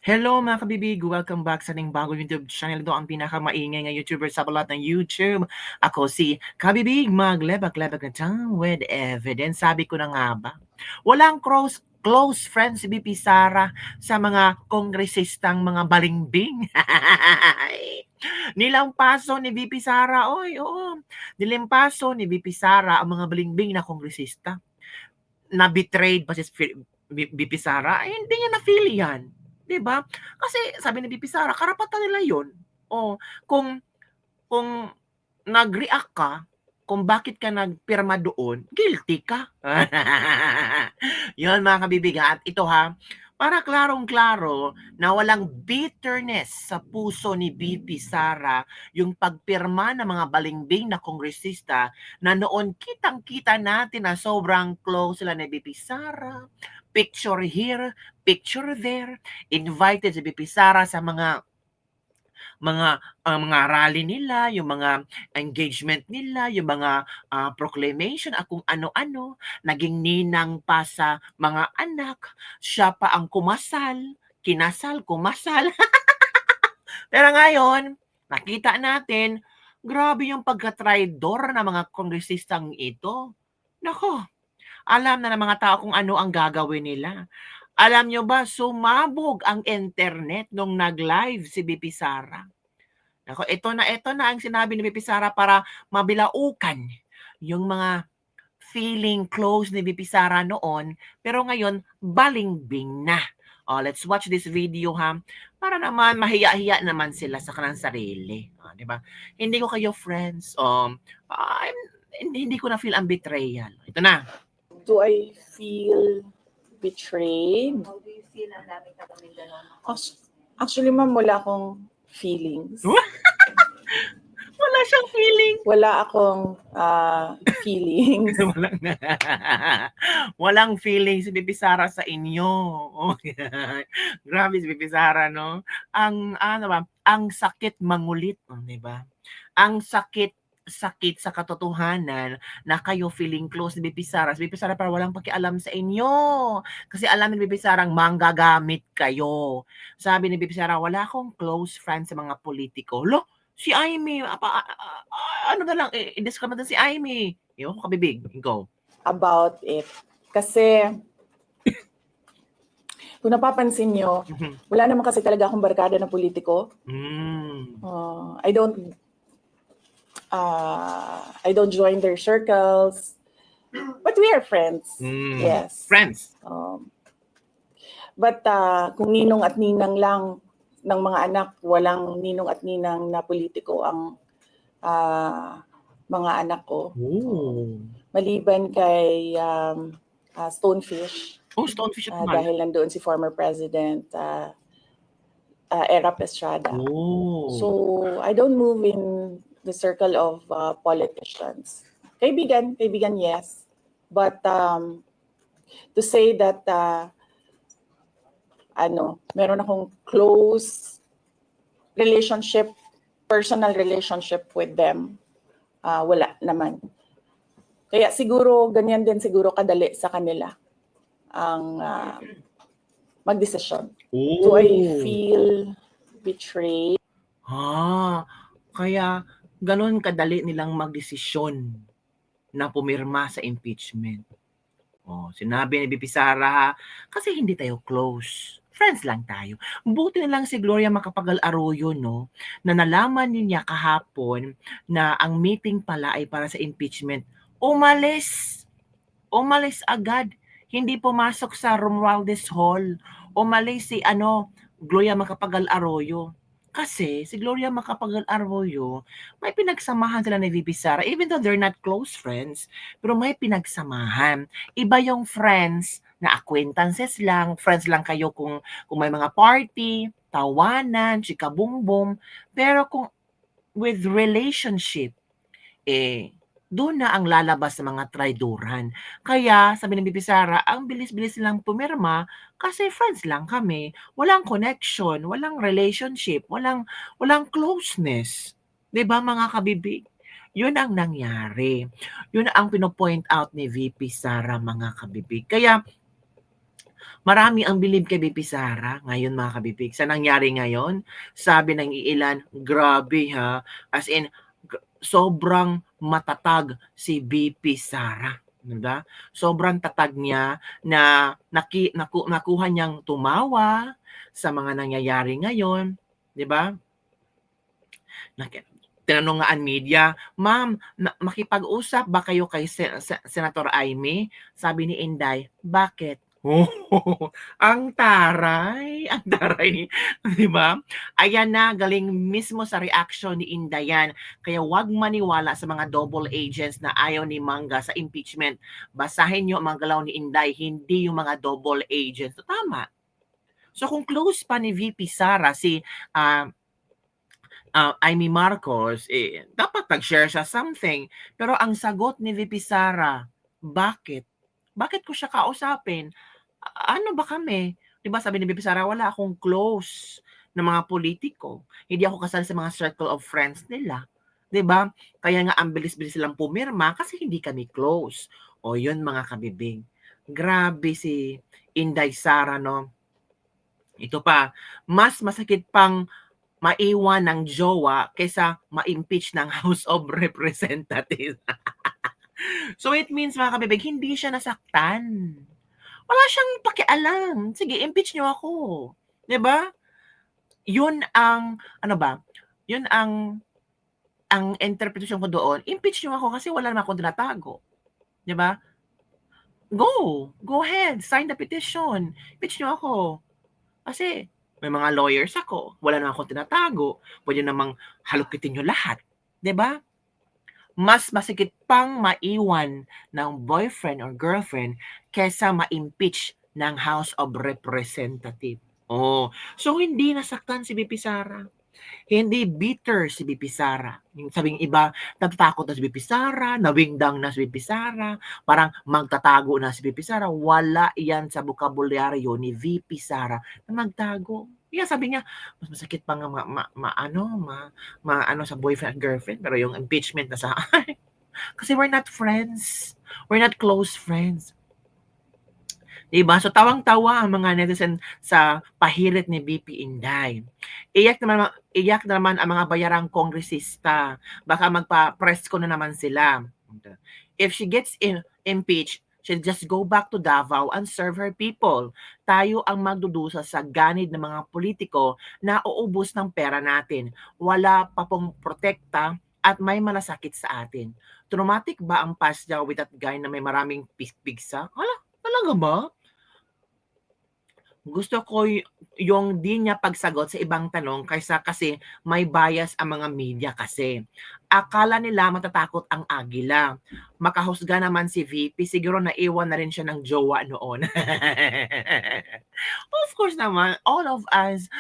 Hello mga kabibig! Welcome back sa ating bagong YouTube channel. Ito ang pinakamaingay nga YouTuber sa balat ng YouTube. Ako si Kabibig, maglebak-lebak na tongue with evidence. Sabi ko na nga ba, walang close friends si BP Sara sa mga kongresistang mga balimbing. Nilampaso ni BP Sara, oy, oo. Nilampaso ni BP Sara ang mga balimbing na kongresista. Na-betrayed ba si BP Sara? Ay, hindi niya na-feel yan. 'Di ba? Kasi sabi ni BP Sara, karapatan nila 'yon. Oh, kung nag-react ka, kung bakit ka nagpirma doon, guilty ka. 'Yon mga kabibigan. At ito ha, para klarong-klaro na walang bitterness sa puso ni BP Sara yung pagpirma ng mga balimbing na kongresista na noon kitang-kita natin na sobrang close sila ni BP Sara. Picture here, picture there. Invited si BP Sara sa mga rally nila, yung mga engagement nila, yung mga proclamation at kung ano-ano, naging ninang pa sa mga anak, siya pa ang kinasal, kumasal. Pero ngayon, nakita natin, grabe yung pagka-traidor ng mga kongresistang ito. Nako, alam na ng mga tao kung ano ang gagawin nila. Alam nyo ba, sumabog ang internet nung nag-live si BP Sara. Nako, ito na ang sinabi ni BP Sara para mabilaukan yung mga feeling close ni BP Sara noon, pero ngayon, balimbing na. Oh, let's watch this video ha, para naman mahiya-hiya naman sila sa kanang sarili. Oh, di ba? Hindi ko kayo friends. Hindi ko na feel ang betrayal. Ito na. Do I feel betrayed? How do you feel ang daming taga Mindanao? Actually, ma'am, wala akong feelings. Wala siyang feeling. Wala akong feelings. Walang feeling si BP Sara sa inyo. Oh, grabe si BP Sara, no? Ang sakit mangulit, di ba? Ang sakit sa katotohanan na kayo feeling close ni BP Sara. Si BP Sara para walang pakialam sa inyo. Kasi alam ni BP Sara manggagamit kayo. Sabi ni BP Sara, wala akong close friend sa mga politiko. Lo, si Amy, ano na lang, i-describe natin si Amy. Yung kabibig, go. About it. Kasi, kung napapansin nyo, wala naman kasi talaga akong barkada na politiko. I don't join their circles, but we are friends. Yes. Friends. But kung ninong at ninang lang ng mga anak, walang ninong at ninang na politiko ang mga anak ko. Maliban kay Stonefish. Oh, Stonefish at dahil nandoon si former President Erap Estrada. So, I don't move in the circle of politicians. Kaibigan, yes. But to say that meron akong close relationship, personal relationship with them, wala naman. Kaya siguro, ganyan din siguro kadali sa kanila ang magdesisyon. Do I feel betrayed? Kaya ganon kadali nilang magdesisyon na pumirma sa impeachment. Sinabi ni BP Sara, kasi hindi tayo close. Friends lang tayo. Buti na lang si Gloria Macapagal-Arroyo, no, na nalaman niya kahapon na ang meeting pala ay para sa impeachment. Umalis agad. Hindi pumasok sa Romualdez Hall. Umalis si Gloria Macapagal-Arroyo. Kasi si Gloria Macapagal-Arroyo, may pinagsamahan sila ni VP Sara. Even though they're not close friends, pero may pinagsamahan. Iba yung friends na acquaintances lang. Friends lang kayo kung may mga party, tawanan, chika bumbum. Pero kung with relationship, doon na ang lalabas sa mga traidoran. Kaya, sabi ng BP Sara, ang bilis-bilis nilang pumirma kasi friends lang kami. Walang connection, walang relationship, walang closeness. 'Di ba mga kabibig? Yun ang nangyari. Yun ang pinopoint out ni VP Sara, mga kabibig. Kaya, Marami ang bilib kay VP Sara ngayon mga kabibig. Sa nangyari ngayon, sabi ng iilan, grabe ha. As in, sobrang matatag si VP Sara. Diba? Sobrang tatag niya na nakuha niyang tumawa sa mga nangyayari ngayon. Diba? Tinanong nga ang media, "Ma'am, makipag-usap ba kayo kay Senator Amy?" Sabi ni Inday, "Bakit?" Oh, ang taray, ang taray, 'di ba? Ayan na, galing mismo sa reaction ni Inday yan. Kaya wag maniwala sa mga double agents na ayaw ni Mangga sa impeachment. Basahin niyo ang mga galaw ni Inday, hindi yung mga double agents. So, tama. So kung close pa ni VP Sara si Amy Marcos, dapat nag-share siya something. Pero ang sagot ni VP Sara, bakit? Bakit ko siya kausapin? Ano ba kami? 'Di ba sabi ni VP Sara, wala akong close na mga politiko. Hindi ako kasali sa mga circle of friends nila. 'Di ba? Kaya nga ang bilis-bilis silang pumirma kasi hindi kami close. O yun mga kabibig. Grabe si Inday Sara, no? Ito pa, mas masakit pang maiwan ng jowa kaysa ma-impeach ng House of Representatives. So it means mga kabibig, hindi siya nasaktan. Wala siyang pakialam. Sige, impeach niyo ako. 'Di ba? Yun ang ano ba? Yun ang interpretation ko doon. Impeach niyo ako kasi wala naman akong tinatago. 'Di ba? Go ahead, sign the petition. Impeach niyo ako. Kasi may mga lawyers ako, wala naman akong tinatago. Pwede namang halukitin niyo lahat, 'di ba? Mas masikip pang maiwan ng boyfriend or girlfriend kaysa ma-impeach ng House of Representatives. Oh, so hindi nasaktan si VP Sara. Hindi bitter si VP Sara. Yung sabing iba, natatakot na si VP Sara, nawingdang na si VP Sara, parang magtatago na si VP Sara. Wala yan sa bokabularyo ni VP Sara na magtago. Yan sabi niya, mas masakit pa nga ano sa boyfriend at girlfriend, pero yung impeachment na sa kasi we're not friends. We're not close friends. Diba? So tawang-tawa ang mga netizen sa pahirit ni VP Inday. Iyak naman ang mga bayarang kongresista. Baka magpa-press ko na naman sila. If she gets impeached, she'll just go back to Davao and serve her people. Tayo ang magdudusa sa ganid ng mga politiko na uubos ng pera natin. Wala pa pong protekta at may malasakit sa atin. Traumatic ba ang past niya with that guy na may maraming pigsa? Hala, talaga ba? Gusto ko yung di niya pagsagot sa ibang tanong kaysa kasi may bias ang mga media kasi. Akala nila matatakot ang agila. Makahusga naman si VP, siguro naiwan na rin siya ng jowa noon. Of course naman, all of us,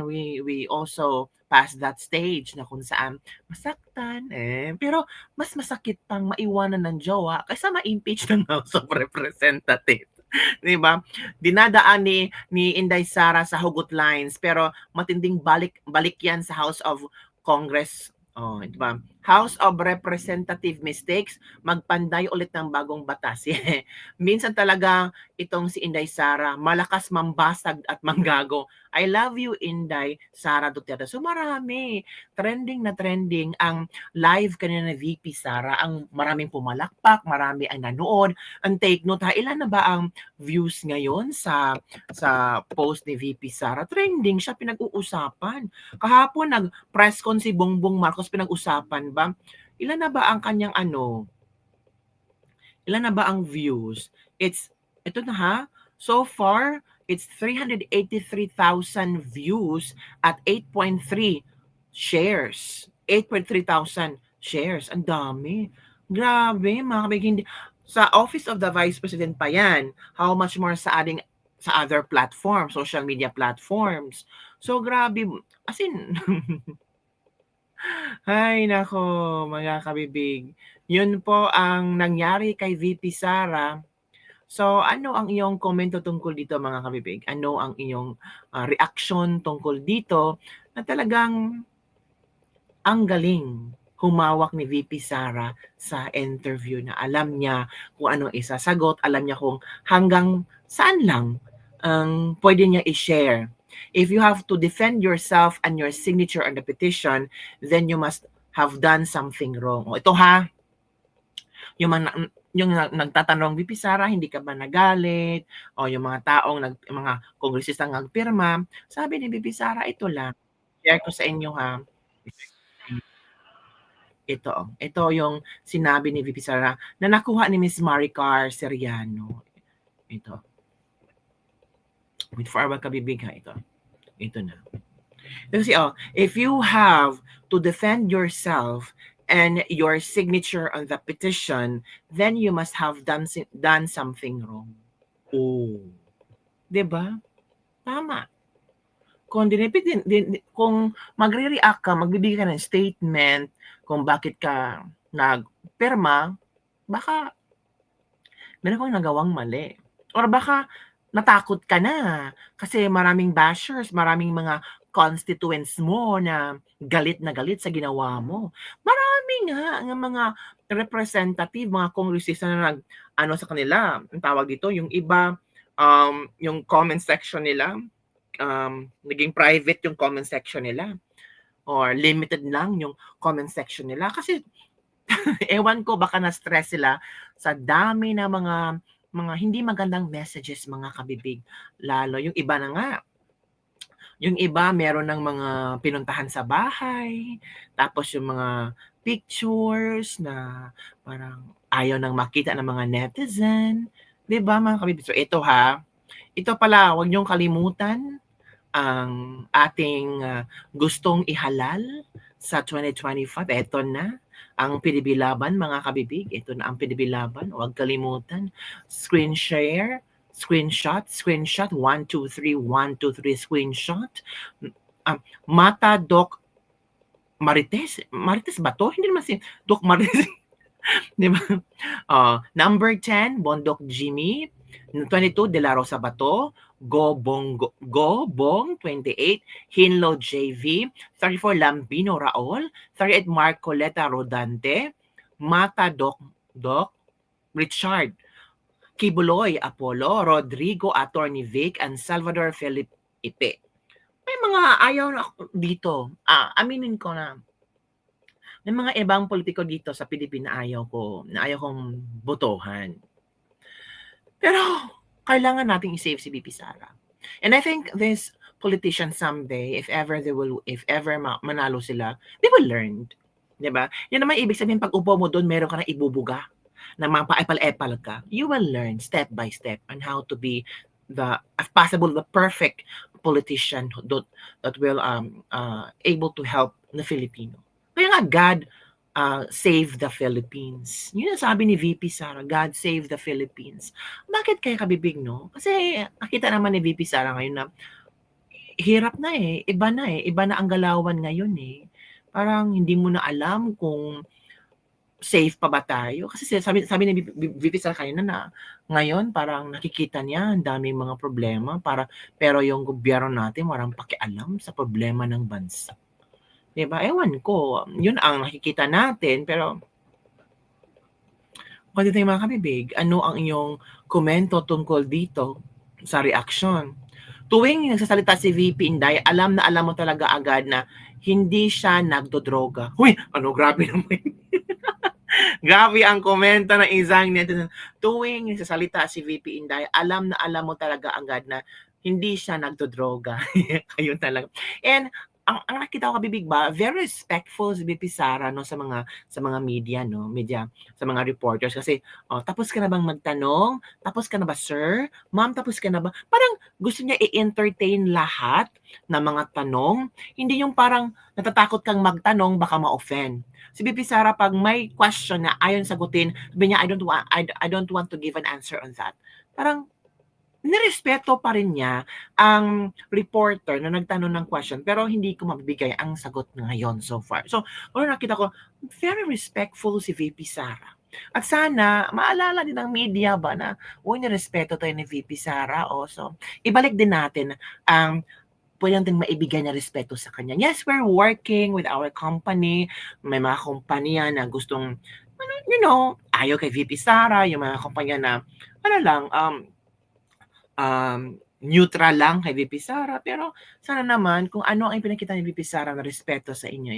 we also past that stage na kung saan masaktan pero mas masakit pang maiwanan ng jowa kaysa ma-impeach ng House of Representatives. 'Di ba? Dinadaan ni Inday Sara sa hugot lines pero matinding balik yan sa House of Congress. Oh, 'di ba? House of Representative mistakes, magpanday ulit ng bagong batas. Minsan talaga itong si Inday Sara, malakas mambasag at manggago. I love you, Inday Sara Duterte. So marami, trending na trending ang live kanina ni VP Sara. Ang maraming pumalakpak, marami ang nanood. Ang take note, ilan na ba ang views ngayon sa post ni VP Sara? Trending siya, pinag-uusapan. Kahapon nag-press con si Bongbong Marcos, pinag-usapan ba? Ilan na ba ang kanyang ilan na ba ang views? Ito na ha, so far, it's 383,000 views at 8.3 shares. 8.3,000 shares. Ang dami. Grabe, mga kabig. Sa Office of the Vice President pa yan. How much more sa other platforms, social media platforms. So, grabe. As in, ay nako, mga kabibig. Yun po ang nangyari kay VP Sara. So, ano ang iyong komento tungkol dito mga kabibig? Ano ang iyong reaksyon tungkol dito na talagang ang galing humawak ni VP Sara sa interview na alam niya kung ano isasagot, alam niya kung hanggang saan lang ang pwede niya i-share. If you have to defend yourself and your signature on the petition, then you must have done something wrong. O ito ha, yung nagtatanong, VP Sara, hindi ka ba nagalit? O yung mga taong, mga kongresistang nagpirma, sabi ni VP Sara, ito lang. Share ko sa inyo ha. Ito yung sinabi ni VP Sara na nakuha ni Miss Maricar Seriano. Ito. With forward kabibig ha, ito. Ito na. Kasi if you have to defend yourself and your signature on the petition, then you must have done something wrong. Oh. 'Di ba? Tama. Kung magre-react ka, magbibigay ka ng statement kung bakit ka nagpirma, baka meron kang nagawang mali. Or baka natakot ka na kasi maraming bashers, maraming mga constituents mo na galit sa ginawa mo. Marami nga ng mga representative, mga kongresista na sa kanila, ang tawag dito, yung iba, yung comment section nila, naging private yung comment section nila or limited lang yung comment section nila kasi ewan ko, baka na-stress sila sa dami na mga hindi magandang messages, mga kabibig. Lalo yung iba na nga, yung iba meron ng mga pinuntahan sa bahay, tapos yung mga pictures na parang ayaw nang makita ng mga netizen, 'di ba mga kabibig? So ito pala, huwag niyong kalimutan ang ating gustong ihalal sa 2025. Ito na ang PDB Laban, mga kabibig. Ito na ang PDB Laban. Huwag kalimutan. Screenshot, 1, 2, 3, 1, 2, 3, screenshot. Mata Doc Marites. Marites ba to? Hindi naman si Doc Marites. Di ba? Number 10, Bondok Jimmy. 22, De La Rosa Bato. Go Bong 28, Hinlo JV, 34 Lambino Raol, 38 Marcoleta Rodante, Mata Doc Richard, Kibuloy Apollo, Rodrigo Attorney Vic, and Salvador Philip Ipe. May mga ayaw na dito. Aminin ko na may mga ibang politiko dito sa Pilipinas na ayaw kong botohan. Pero kailangan nating i-save si VP Sara. And I think this politician someday, if ever manalo sila, they will learn. 'Di ba? Yan naman ibig sabihin, pag upo mo doon, meron ka na ibubuga na mga paepal-epal ka. You will learn step by step on how to be if possible, the perfect politician that will able to help the Filipino. Kaya nga, God save the Philippines. Yun ang sabi ni VP Sara, God save the Philippines. Bakit kaya kabibig, no? Kasi nakita naman ni VP Sara ngayon na hirap na iba na ang galawan ngayon Parang hindi mo na alam kung safe pa ba tayo. Kasi sabi ni VP Sara kanina na ngayon parang nakikita niya ang daming mga problema pero yung gobyerno natin walang pakialam sa problema ng bansa. 'Di ba? Ewan ko, yun ang nakikita natin, pero pwede tayong mga kabibig, ano ang inyong komento tungkol dito sa reaksyon? Tuwing nagsasalita si VP Inday, alam mo talaga agad na hindi siya nagdodroga. Uy, grabe naman. Grabe ang komento ng isang netizen. Tuwing nagsasalita si VP Inday, alam mo talaga agad na hindi siya nagdodroga. Kayo talaga. And ang nakita ko kabibig ba, very respectful si VP Sara sa mga media, sa mga reporters kasi tapos ka na bang magtanong? Tapos ka na ba, sir? Ma'am, tapos ka na ba? Parang gusto niya i-entertain lahat ng mga tanong, hindi yung parang natatakot kang magtanong baka ma-offend. Si VP Sara, pag may question na ayaw sagutin, sabi niya, I don't want to give an answer on that. Parang nirespeto pa rin niya ang reporter na nagtanong ng question pero hindi ko mabibigay ang sagot ngayon so far. So, nakita ko, very respectful si VP Sara. At sana, maalala din ng media ba na, nirespeto tayo ni VP Sara. So, ibalik din natin ang pwede natin maibigay na respeto sa kanya. Yes, we're working with our company. May mga kumpanya na gustong, ayaw kay VP Sara. Yung mga kumpanya na, neutral lang kay VP Sara, pero sana naman kung ano ang pinakita ni VP Sara na respeto sa inyo,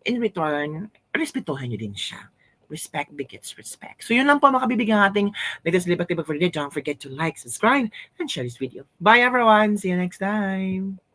in return, respetuhin niyo din siya. Respect begets respect. So yun lang po mga kabibig ang ating latest libak-libak for today. Don't forget to like, subscribe, and share this video. Bye everyone! See you next time!